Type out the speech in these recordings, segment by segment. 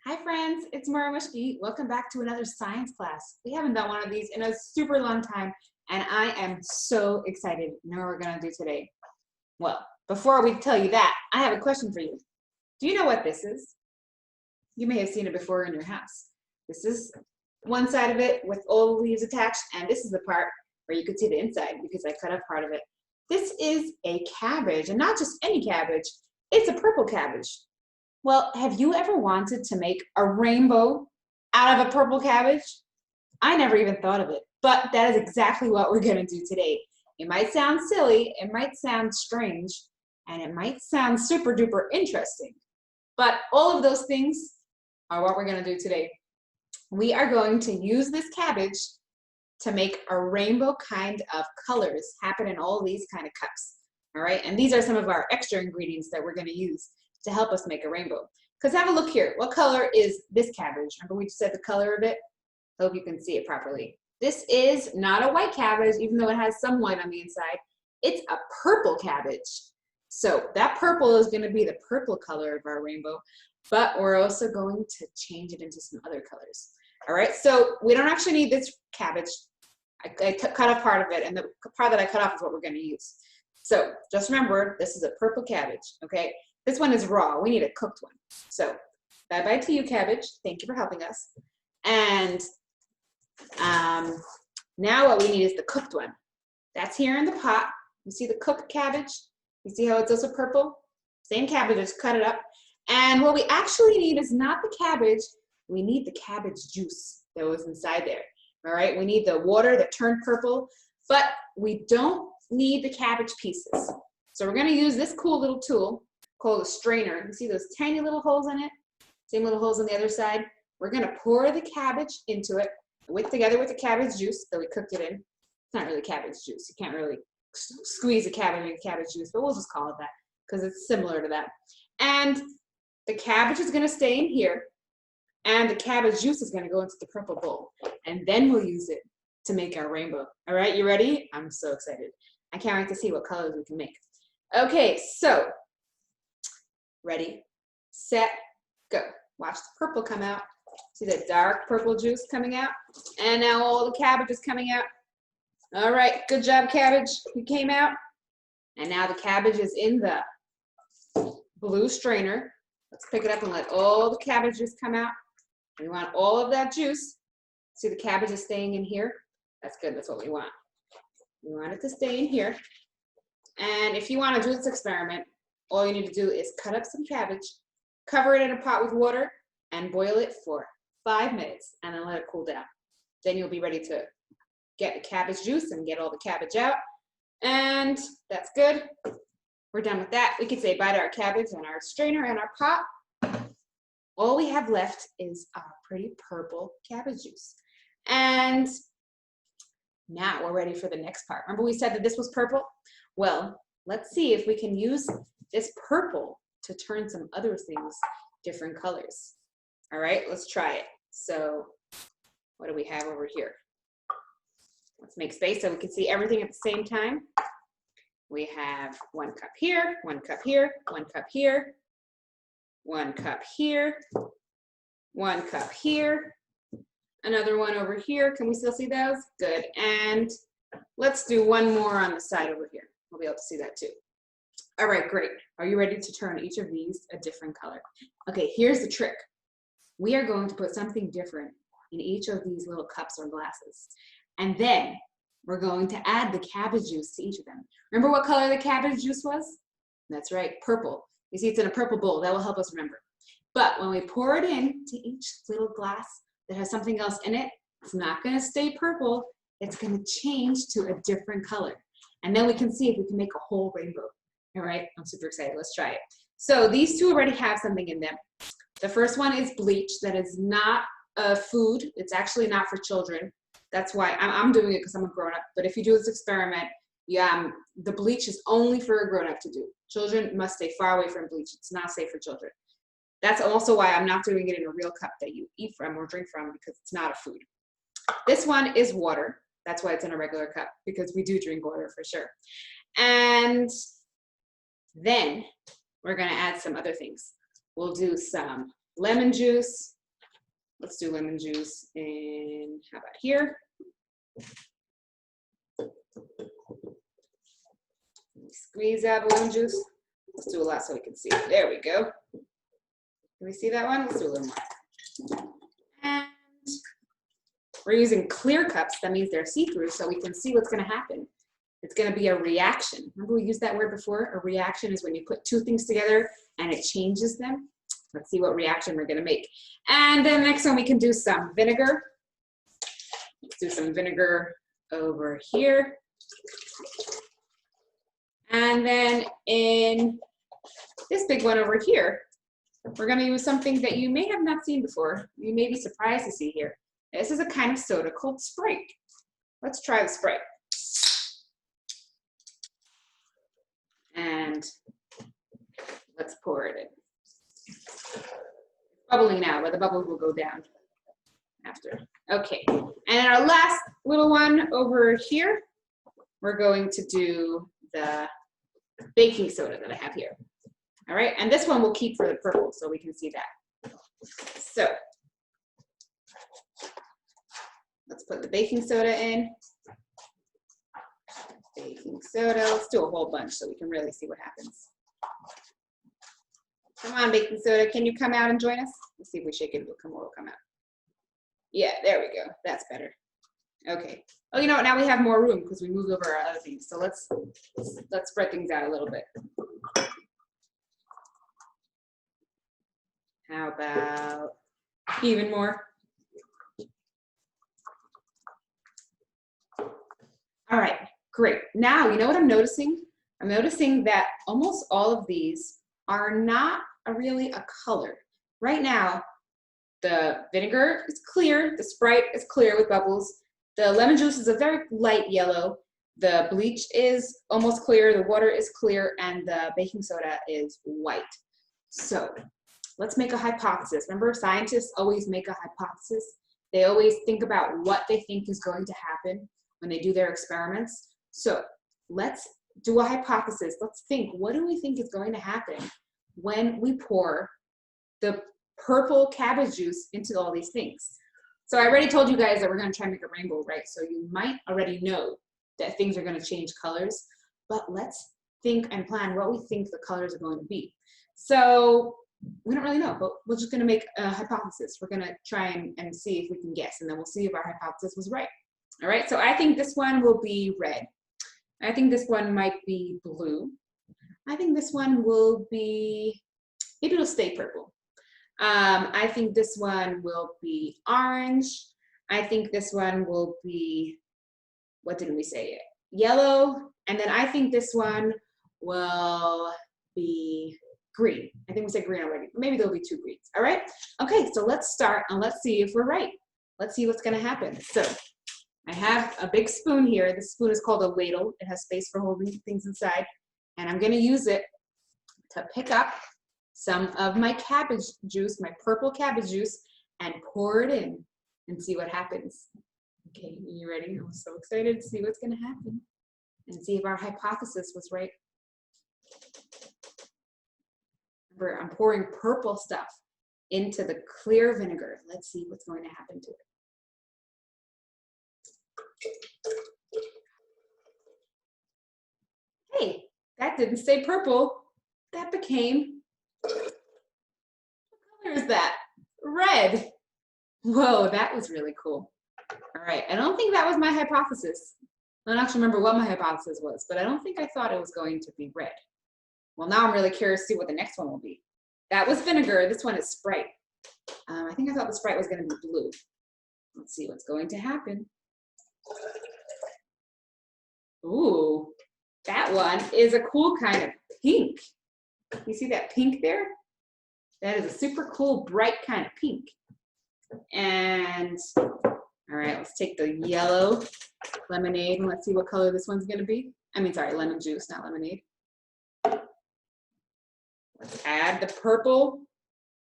Hi friends, it's Morah Mushkie. Welcome back to another science class. We haven't done one of these in a super long time, and I am so excited to know what we're gonna do today. Well, before we tell you that, I have a question for you. Do you know what this is? You may have seen it before in your house. This is one side of it with all the leaves attached, and this is the part where you can see the inside because I cut up part of it. This is a cabbage, and not just any cabbage, it's a purple cabbage. Well, have you ever wanted to make a rainbow out of a purple cabbage? I never even thought of it, but that is exactly what we're gonna do today. It might sound silly, it might sound strange, and it might sound super duper interesting, but all of those things are what we're gonna do today. We are going to use this cabbage to make a rainbow kind of colors happen in all these kind of cups, all right? And these are some of our extra ingredients that we're gonna use to help us make a rainbow. Because have a look here. What color is this cabbage? Remember we just said the color of it? Hope you can see it properly. This is not a white cabbage, even though it has some white on the inside. It's a purple cabbage. So that purple is going to be the purple color of our rainbow, but we're also going to change it into some other colors. All right, so we don't actually need this cabbage. I cut off part of it, and the part that I cut off is what we're going to use. So just remember, this is a purple cabbage, okay? This one is raw. We need a cooked one. So bye-bye to you, cabbage. Thank you for helping us. And now what we need is the cooked one. That's here in the pot. You see the cooked cabbage? You see how it's also purple? Same cabbage, just cut it up. And what we actually need is not the cabbage. We need the cabbage juice that was inside there. All right, we need the water that turned purple, but we don't need the cabbage pieces. So we're gonna use this cool little tool called a strainer. You see those tiny little holes in it? Same little holes on the other side. We're gonna pour the cabbage into it together with the cabbage juice that we cooked it in. It's not really cabbage juice. You can't really squeeze a cabbage in cabbage juice, but we'll just call it that because it's similar to that. And the cabbage is gonna stay in here, and the cabbage juice is gonna go into the purple bowl, and then we'll use it to make our rainbow. All right, you ready? I'm so excited. I can't wait to see what colors we can make. Okay, so ready, set, go. Watch the purple come out. See the dark purple juice coming out? And now all the cabbage is coming out. All right, good job, cabbage. You came out. And now the cabbage is in the blue strainer. Let's pick it up and let all the cabbage juice come out. We want all of that juice. See the cabbage is staying in here? That's good, that's what we want. We want it to stay in here. And if you want to do this experiment, all you need to do is cut up some cabbage, cover it in a pot with water, and boil it for 5 minutes, and then let it cool down. Then you'll be ready to get the cabbage juice and get all the cabbage out. And that's good. We're done with that. We can say bye to our cabbage and our strainer and our pot. All we have left is our pretty purple cabbage juice. And now we're ready for the next part. Remember we said that this was purple? Well, let's see if we can use this purple to turn some other things different colors. All right, let's try it. So what do we have over here? Let's make space so we can see everything at the same time. We have 1 cup here, 1 cup here, 1 cup here, 1 cup here, 1 cup here, another one over here. Can we still see those? Good. And let's do one more on the side over here. We'll be able to see that too. All right, great. Are you ready to turn each of these a different color? Okay, here's the trick. We are going to put something different in each of these little cups or glasses. And then we're going to add the cabbage juice to each of them. Remember what color the cabbage juice was? That's right, purple. You see it's in a purple bowl. That will help us remember. But when we pour it into each little glass that has something else in it, it's not going to stay purple. It's going to change to a different color. And then we can see if we can make a whole rainbow. All right, I'm super excited. Let's try it. So these two already have something in them. The first one is bleach. That is not a food. It's actually not for children. That's why I'm doing it because I'm a grown-up. But if you do this experiment, the bleach is only for a grown-up to do. Children must stay far away from bleach. It's not safe for children. That's also why I'm not doing it in a real cup that you eat from or drink from, because it's not a food. This one is water. That's why it's in a regular cup, because we do drink water for sure. And then we're gonna add some other things. We'll do some lemon juice. Let's do lemon juice in, how about here? Squeeze out the lemon juice. Let's do a lot so we can see it. There we go. Can we see that one? Let's do a little more. And we're using clear cups. That means they're see-through, so we can see what's going to happen. It's going to be a reaction. Remember we used that word before? A reaction is when you put two things together and it changes them. Let's see what reaction we're going to make. And then next one, we can do some vinegar. Let's do some vinegar over here. And then in this big one over here, we're going to use something that you may have not seen before. You may be surprised to see here. This is a kind of soda called Sprite. Let's try the Sprite. And let's pour it in. It's bubbling now, but the bubbles will go down after. Okay, and our last little one over here, we're going to do the baking soda that I have here. All right, and this one we'll keep for the purple so we can see that. So let's put the baking soda in. Baking soda, let's do a whole bunch so we can really see what happens. Come on, baking soda, can you come out and join us? Let's see if we shake it, it'll come out. Yeah, there we go, that's better. Okay, oh, you know what, now we have more room because we moved over our other things. So let's spread things out a little bit. How about even more? All right, great. Now, you know what I'm noticing? I'm noticing that almost all of these are not really a color. Right now, the vinegar is clear, the Sprite is clear with bubbles, the lemon juice is a very light yellow, the bleach is almost clear, the water is clear, and the baking soda is white. So let's make a hypothesis. Remember, scientists always make a hypothesis. They always think about what they think is going to happen when they do their experiments. So let's do a hypothesis. Let's think, what do we think is going to happen when we pour the purple cabbage juice into all these things? So I already told you guys that we're going to try and make a rainbow, right? So you might already know that things are going to change colors, but let's think and plan what we think the colors are going to be. So we don't really know, but we're just going to make a hypothesis. We're going to try and see if we can guess, and then we'll see if our hypothesis was right. All right, so I think this one will be red. I think this one might be blue. I think this one will be, maybe it'll stay purple. I think this one will be orange. I think this one will be, what didn't we say? Yellow. And then I think this one will be green. I think we said green already. Maybe there'll be two greens. All right. Okay, so let's start and let's see if we're right. Let's see what's going to happen. So I have a big spoon here. This spoon is called a ladle. It has space for holding things inside. And I'm going to use it to pick up some of my cabbage juice, my purple cabbage juice, and pour it in and see what happens. Okay, are you ready? I'm so excited to see what's going to happen and see if our hypothesis was right. Remember, I'm pouring purple stuff into the clear vinegar. Let's see what's going to happen to it. Hey, that didn't stay purple. That became, what color is that? Red. Whoa, that was really cool. All right, I don't think that was my hypothesis. I don't actually remember what my hypothesis was, but I don't think I thought it was going to be red. Well, now I'm really curious to see what the next one will be. That was vinegar. This one is Sprite. I think I thought the Sprite was going to be blue. Let's see what's going to happen. Ooh, that one is a cool kind of pink. You see that pink there? That is a super cool, bright kind of pink. And all right, let's take the yellow lemonade and let's see what color this one's gonna be. I mean, sorry, lemon juice, not lemonade. Let's add the purple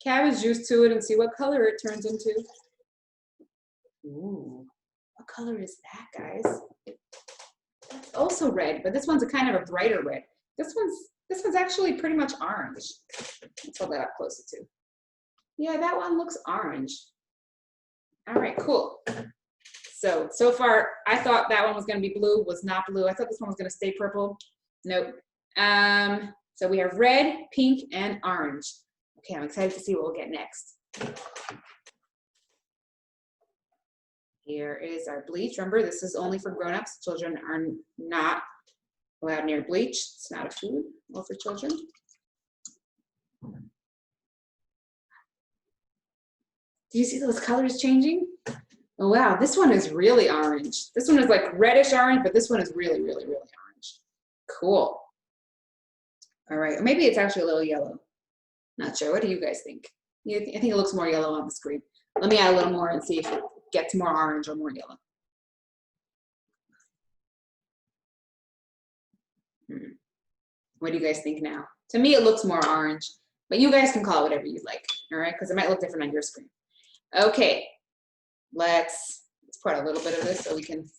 cabbage juice to it and see what color it turns into. Ooh, what color is that, guys? It's also red, but this one's a kind of a brighter red. This one's actually pretty much orange. Let's hold that up closer too. Yeah, that one looks orange. All right, cool. So far, I thought that one was gonna be blue, was not blue. I thought this one was gonna stay purple. Nope. So we have red, pink, and orange. Okay, I'm excited to see what we'll get next. Here is our bleach. Remember, this is only for grown-ups. Children are not allowed near bleach. It's not a food, well for children. Do you see those colors changing? Oh wow, this one is really orange. This one is like reddish orange, but this one is really, really, really orange. Cool. All right, or maybe it's actually a little yellow. Not sure, what do you guys think? I think it looks more yellow on the screen. Let me add a little more and see if it gets more orange or more yellow. What do you guys think now? To me, it looks more orange, but you guys can call it whatever you like, all right? Because it might look different on your screen. Okay, let's put a little bit of this so we can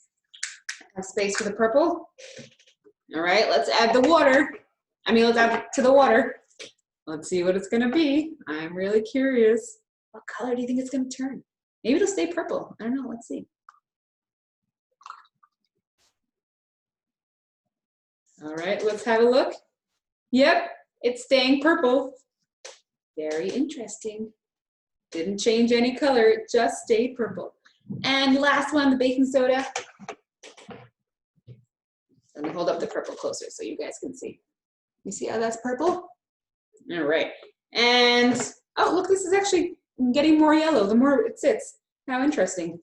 have space for the purple. All right, let's add the water. Let's add it to the water. Let's see what it's gonna be. I'm really curious. What color do you think it's gonna turn? Maybe it'll stay purple. I don't know, let's see. All right, let's have a look. Yep, it's staying purple. Very interesting. Didn't change any color, it just stayed purple. And last one, the baking soda. Let me hold up the purple closer so you guys can see. You see how that's purple? All right, and oh look, this is actually getting more yellow the more it sits. How interesting.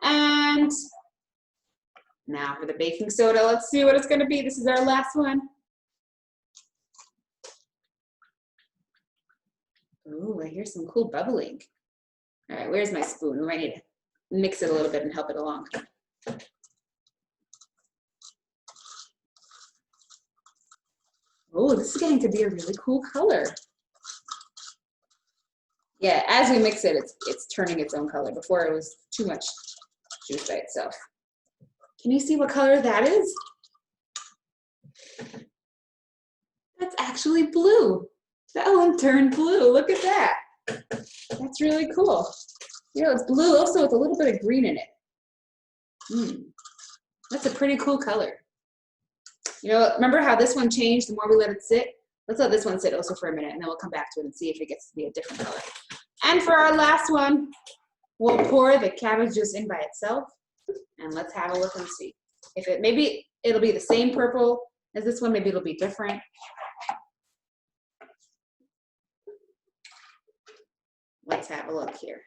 And now for the baking soda, let's see what it's gonna be. This is our last one. Ooh, I hear some cool bubbling. All right, where's my spoon? We might need to mix it a little bit and help it along. Oh, this is getting to be a really cool color. Yeah, as we mix it, it's turning its own color. Before it was too much juice by itself. Can you see what color that is? That's actually blue. That one turned blue. Look at that. That's really cool. Yeah, it's blue also with a little bit of green in it. That's a pretty cool color. You know, remember how this one changed the more we let it sit? Let's let this one sit also for a minute and then we'll come back to it and see if it gets to be a different color. And for our last one, we'll pour the cabbage juice in by itself and let's have a look and see. If maybe it'll be the same purple as this one, maybe it'll be different. Let's have a look here.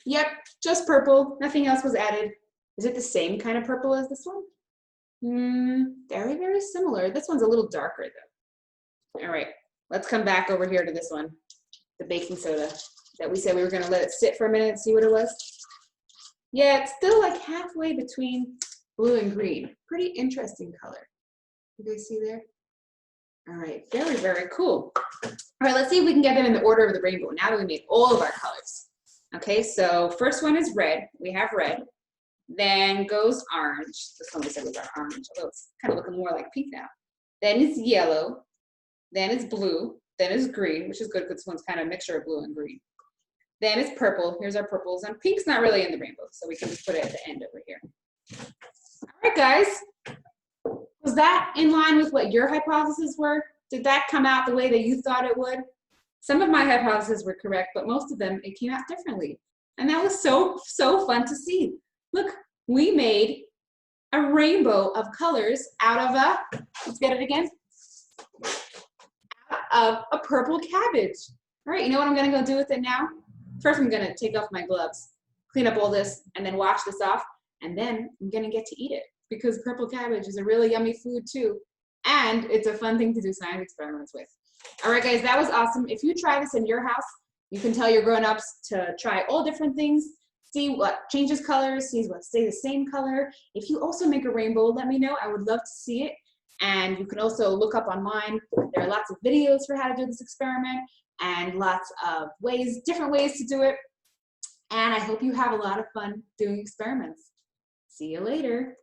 Yep, just purple, nothing else was added. Is it the same kind of purple as this one? Very, very similar. This one's a little darker though. All right, let's come back over here to this one, the baking soda that we said we were gonna let it sit for a minute and see what it was. Yeah, it's still like halfway between blue and green. Pretty interesting color. You guys see there? All right, very, very cool. All right, let's see if we can get them in the order of the rainbow now that we made all of our colors. Okay, so first one is red. We have red. Then goes orange. This one we said was our orange, although it's kind of looking more like pink now. Then it's yellow. Then it's blue. Then it's green, which is good because this one's kind of a mixture of blue and green. Then it's purple. Here's our purples. And pink's not really in the rainbow, so we can just put it at the end over here. All right, guys. Was that in line with what your hypotheses were? Did that come out the way that you thought it would? Some of my hypotheses were correct, but most of them, it came out differently. And that was so fun to see. Look, we made a rainbow of colors out of let's get it again, out of a purple cabbage. All right, you know what I'm gonna go do with it now? First, I'm gonna take off my gloves, clean up all this, and then wash this off, and then I'm gonna get to eat it because purple cabbage is a really yummy food too, and it's a fun thing to do science experiments with. All right, guys, that was awesome. If you try this in your house, you can tell your grown-ups to try all different things, see what changes colors, see what stays the same color. If you also make a rainbow, let me know. I would love to see it. And you can also look up online. There are lots of videos for how to do this experiment and lots of ways, different ways to do it. And I hope you have a lot of fun doing experiments. See you later.